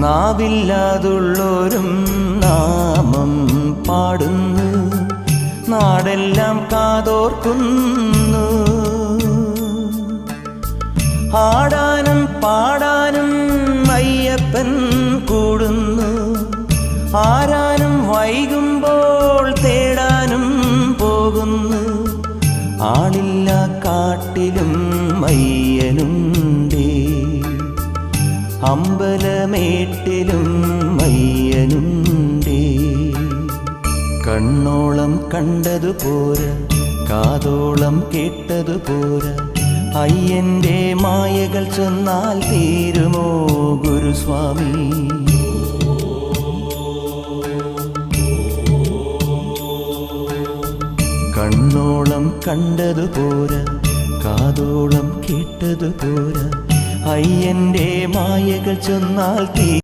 നാവില്ലാതുള്ളോരും നാമം പാടുന്നു, നാടെല്ലാം കാതോർക്കുന്നു. ആടാനും പാടാനും അയ്യപ്പൻ കൂടുന്നു, ആരാനും വൈകുമ്പോൾ തേടാനും പോകുന്നു. ആളില്ല കാട്ടിലും അയ്യനുണ്ടേ, അമ്പലമേട്ടിലും അയ്യനുണ്ടേ. കണ്ണോളം കണ്ടതുപോരാ, കാതോളം കേട്ടതുപോരാ, അയ്യന്റെ മായകൾ ചൊന്നാൽ തീരുമോ ഗുരുസ്വാമി? കണ്ണോളം കണ്ടതുപോരാ, കാതോളം കേട്ടതുപോരാ, അയ്യന്റെ മായകൾ ചൊന്നാൽ